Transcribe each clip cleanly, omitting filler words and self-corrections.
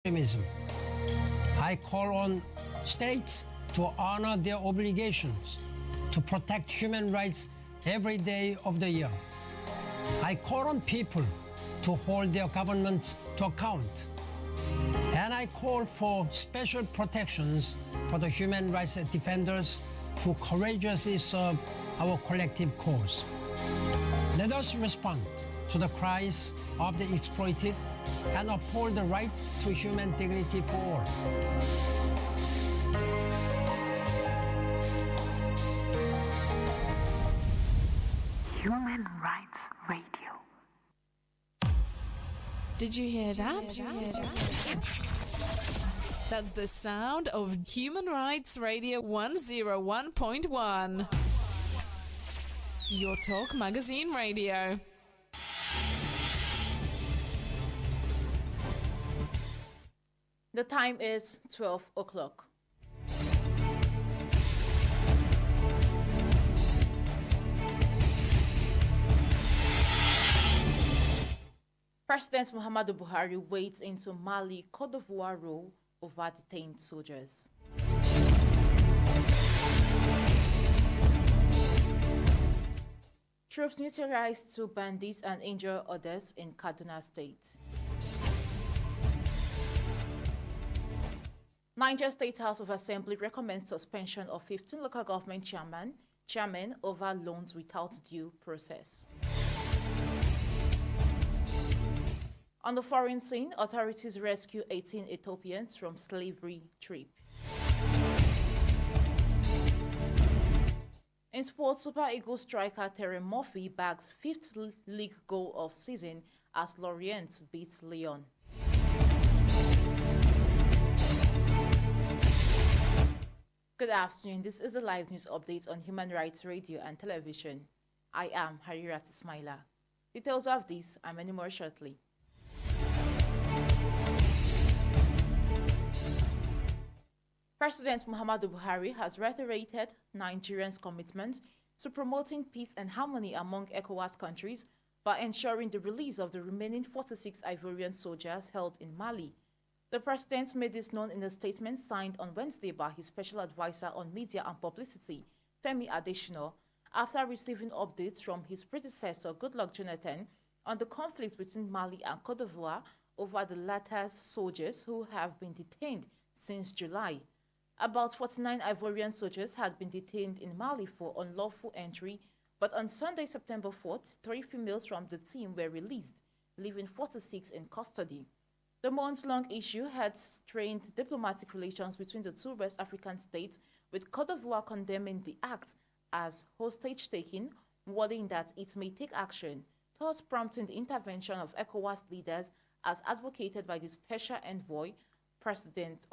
extremism. I call on states to honor their obligations to protect human rights every day of the year. I call on people to hold their governments to account. And I call for special protections for the human rights defenders who courageously serve our collective cause. Let us respond to the cries of the exploited and uphold the right to human dignity for all. Human Rights Radio. Did you hear that? That's the sound of Human Rights Radio 101.1. Your Talk Magazine Radio. The time is 12 o'clock. President Muhammadu Buhari wades into Mali-Cote d'Ivoire role over detained soldiers. Troops neutralized 2 bandits and injure others in Kaduna State. Niger State House of Assembly recommends suspension of 15 local government chairmen over loans without due process. On the foreign scene, authorities rescue 18 Ethiopians from slavery trip. In sports, Super Eagles striker Terry Murphy bags 5th league goal of season as Lorient beats Lyon. Good afternoon. This is a live news update on Human Rights Radio and Television. I am Harirat Ismaila. Details of this and many more shortly. President Muhammadu Buhari has reiterated Nigerians' commitment to promoting peace and harmony among ECOWAS countries by ensuring the release of the remaining 46 Ivorian soldiers held in Mali. The president made this known in a statement signed on Wednesday by his special advisor on media and publicity, Femi Adesina, after receiving updates from his predecessor, Goodluck Jonathan, on the conflict between Mali and Cote d'Ivoire over the latter's soldiers who have been detained since July. About 49 Ivorian soldiers had been detained in Mali for unlawful entry, but on Sunday, September 4th, 3 females from the team were released, leaving 46 in custody. The months-long issue had strained diplomatic relations between the 2 West African states, with Cote d'Ivoire condemning the act as hostage-taking, warning that it may take action, thus prompting the intervention of ECOWAS leaders as advocated by the special envoy,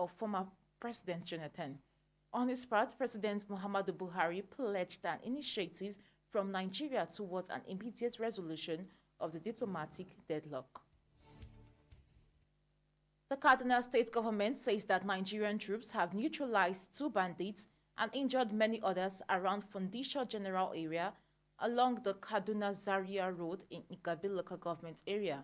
former President Jonathan. On his part, President Muhammadu Buhari pledged an initiative from Nigeria towards an immediate resolution of the diplomatic deadlock. The Kaduna State government says that Nigerian troops have neutralized 2 bandits and injured many others around Fundisha General area along the Kaduna-Zaria Road in Igabi local government area.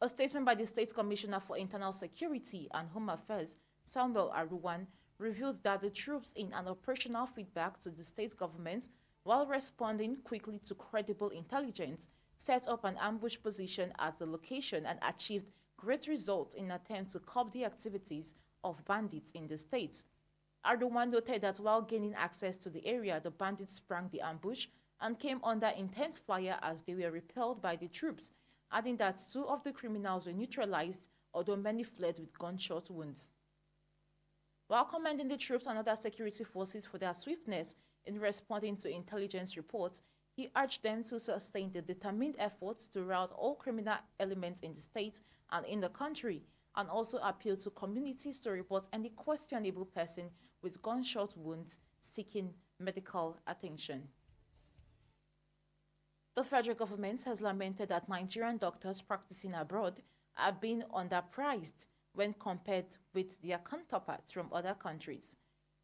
A statement by the State Commissioner for Internal Security and Home Affairs, Samuel Aruwan, revealed that the troops, in an operational feedback to the state government while responding quickly to credible intelligence, set up an ambush position at the location and achieved great results in attempts to curb the activities of bandits in the state. Erdogan noted that while gaining access to the area, the bandits sprang the ambush and came under intense fire as they were repelled by the troops, adding that 2 of the criminals were neutralized, although many fled with gunshot wounds. While commending the troops and other security forces for their swiftness in responding to intelligence reports, he urged them to sustain the determined efforts to rout all criminal elements in the state and in the country, and also appealed to communities to report any questionable person with gunshot wounds seeking medical attention. The federal government has lamented that Nigerian doctors practicing abroad are being underpriced when compared with their counterparts from other countries.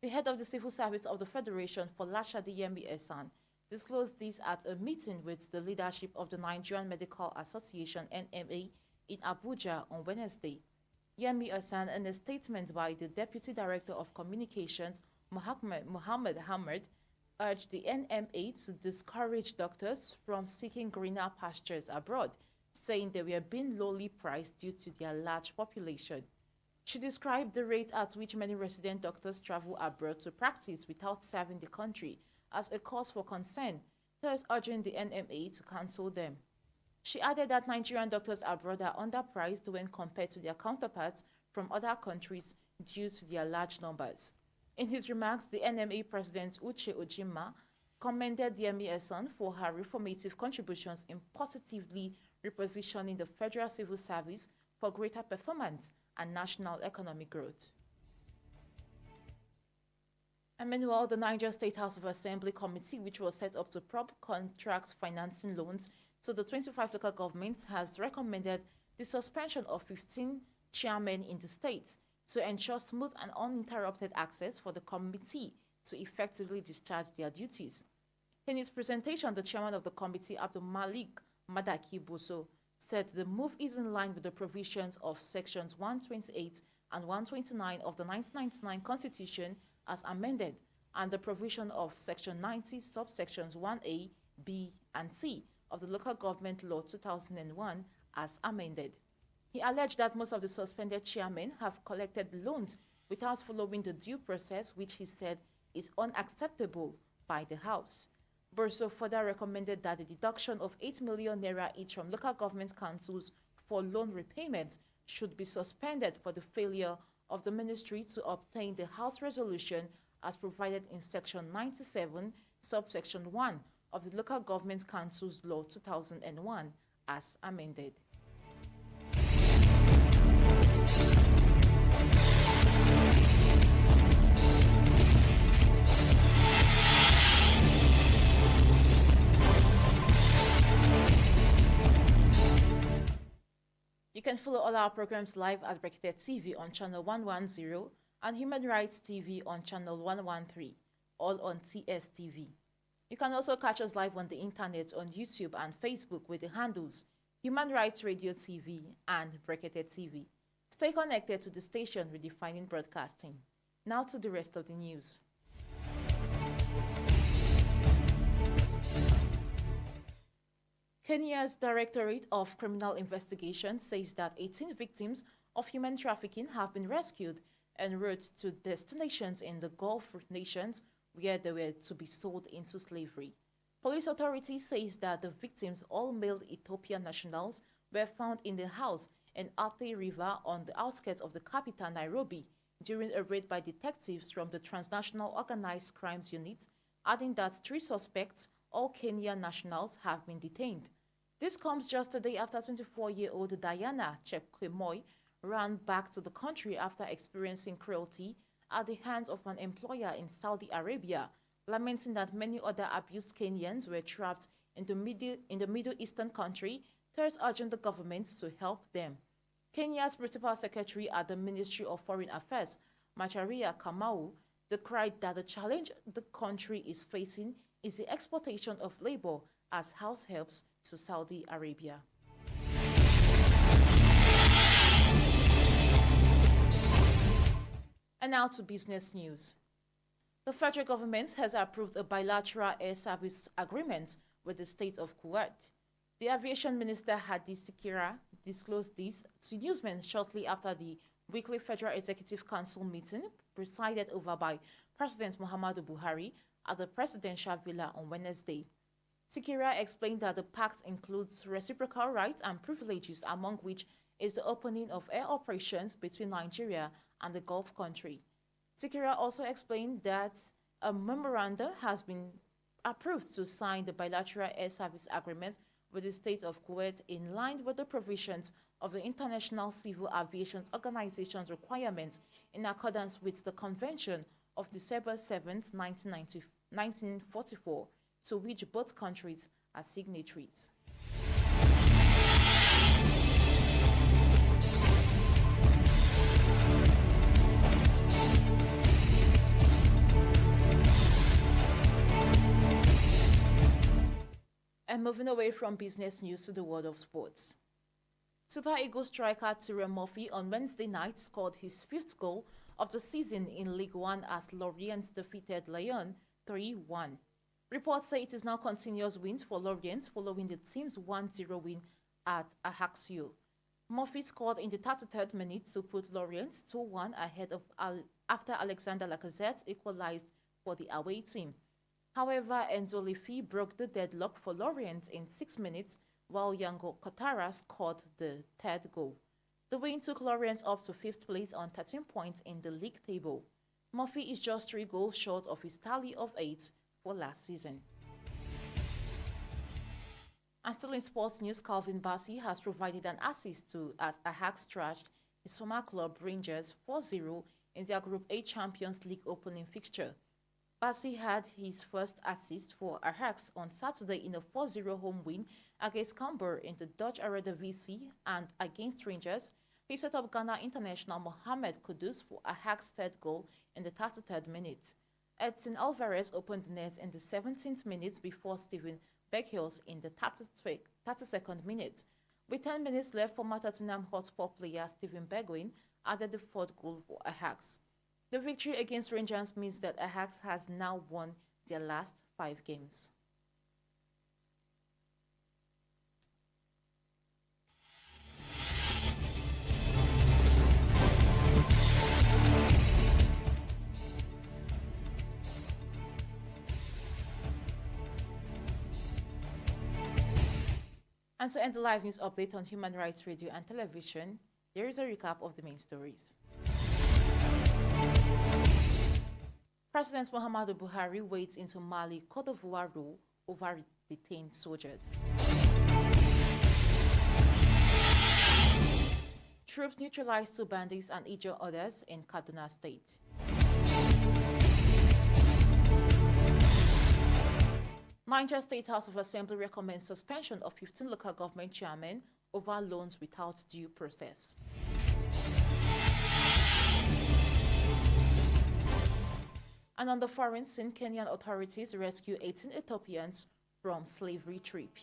The head of the Civil Service of the Federation, Folashade Yemi Esan, disclosed this at a meeting with the leadership of the Nigerian Medical Association (NMA) in Abuja on Wednesday. Yemi Hassan, in a statement by the Deputy Director of Communications, Mohammed Hamad, urged the NMA to discourage doctors from seeking greener pastures abroad, saying they were being lowly priced due to their large population. She described the rate at which many resident doctors travel abroad to practice without serving the country as a cause for concern, thus urging the NMA to cancel them. She added that Nigerian doctors abroad are underpriced when compared to their counterparts from other countries due to their large numbers. In his remarks, the NMA President Uche Ojima commended Yemi Hassan for her reformative contributions in positively repositioning the Federal Civil Service for greater performance and national economic growth. And meanwhile, the Niger State House of Assembly Committee, which was set up to prop contract financing loans to the 25 local governments, has recommended the suspension of 15 chairmen in the state to ensure smooth and uninterrupted access for the committee to effectively discharge their duties. In his presentation, the chairman of the committee, Abdul Malik Madaki Boso, said the move is in line with the provisions of sections 128 and 129 of the 1999 Constitution as amended, and the provision of section 90 subsections 1A, B, and C of the Local Government Law 2001 as amended. He alleged that most of the suspended chairmen have collected loans without following the due process, which he said is unacceptable by the House. Burso further recommended that the deduction of 8 million naira each from local government councils for loan repayment should be suspended for the failure of the ministry to obtain the House resolution as provided in section 97, subsection 1 of the Local Government Councils Law 2001 as amended. You can follow all our programs live at Bracketed TV on channel 110 and Human Rights TV on channel 113, all on TSTV. You can also catch us live on the internet on YouTube and Facebook with the handles Human Rights Radio TV and Bracketed TV. Stay connected to the station redefining broadcasting. Now to the rest of the news. Kenya's Directorate of Criminal Investigation says that 18 victims of human trafficking have been rescued en route to destinations in the Gulf nations where they were to be sold into slavery. Police authorities says that the victims, all male Ethiopian nationals, were found in the house in Athi River on the outskirts of the capital, Nairobi, during a raid by detectives from the Transnational Organized Crimes Unit, adding that 3 suspects, all Kenyan nationals, have been detained. This comes just a day after 24-year-old Diana Chepkemoi ran back to the country after experiencing cruelty at the hands of an employer in Saudi Arabia, lamenting that many other abused Kenyans were trapped in the Middle Eastern country, thus urging the government to help them. Kenya's Principal Secretary at the Ministry of Foreign Affairs, Macharia Kamau, decried that the challenge the country is facing is the exportation of labor as house helps to Saudi Arabia. And now to business news. The federal government has approved a bilateral air service agreement with the state of Kuwait. The aviation minister Hadi Sikira disclosed this to newsmen shortly after the weekly Federal Executive Council meeting presided over by President Muhammadu Buhari at the presidential villa on Wednesday. Sikira explained that the pact includes reciprocal rights and privileges, among which is the opening of air operations between Nigeria and the Gulf country. Sikira also explained that a memorandum has been approved to sign the bilateral air service agreement with the state of Kuwait in line with the provisions of the International Civil Aviation Organization's requirements in accordance with the Convention of December 7, 1944, to which both countries are signatories. And moving away from business news to the world of sports. Super Eagles striker Tyrone Murphy on Wednesday night scored his 5th goal of the season in League One as Lorient defeated Lyon 3-1. Reports say it is now continuous wins for Lorient following the team's 1-0 win at Ajaccio. Murphy scored in the 33rd minute to put Lorient 2-1 ahead of after Alexander Lacazette equalized for the away team. However, Enzo Lefi broke the deadlock for Lorient in 6 minutes, while Yango Kotara scored the 3rd goal. The win took Lorient up to 5th place on 13 points in the league table. Murphy is just 3 goals short of his tally of 8 for last season. And still in sports news, Calvin Bassey has provided an assist as Ajax trashed his former club Rangers 4-0 in their Group A Champions League opening fixture. Bassey had his first assist for Ajax on Saturday in a 4-0 home win against Cambuur in the Dutch Eredivisie, and against Rangers, he set up Ghana international Mohamed Kudus for Ajax's 3rd goal in the 33rd minute. Edson Alvarez opened the net in the 17th minute before Steven Berghuis in the 32nd minute. With 10 minutes left, former Tottenham Hotspur player Steven Bergwijn added the 4th goal for Ajax. The victory against Rangers means that Ajax has now won their last 5 games. And to end the live news update on Human Rights Radio and Television, here is a recap of the main stories. President Muhammadu Buhari wades into Mali-Cote d'Ivoire rule over detained soldiers. Troops neutralized 2 bandits and injure others in Kaduna State. Niger State House of Assembly recommends suspension of 15 local government chairmen over loans without due process. And on the foreign scene, Kenyan authorities rescue 18 Ethiopians from slavery trip.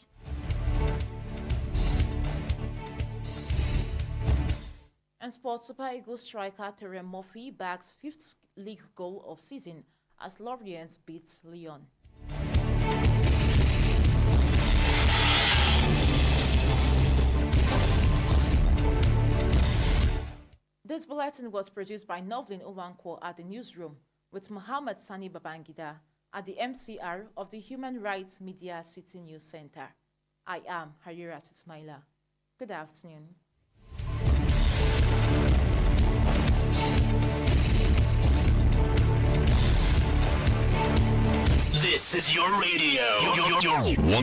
And sports, Super Eagles striker Tyrone Murphy bags 5th league goal of season as Lorient beats Lyon. This bulletin was produced by Novlin Owankwo at the newsroom with Muhammad Sani Babangida at the MCR of the Human Rights Media City News Center. I am Harirat Ismaila. Good afternoon. This is your radio. Your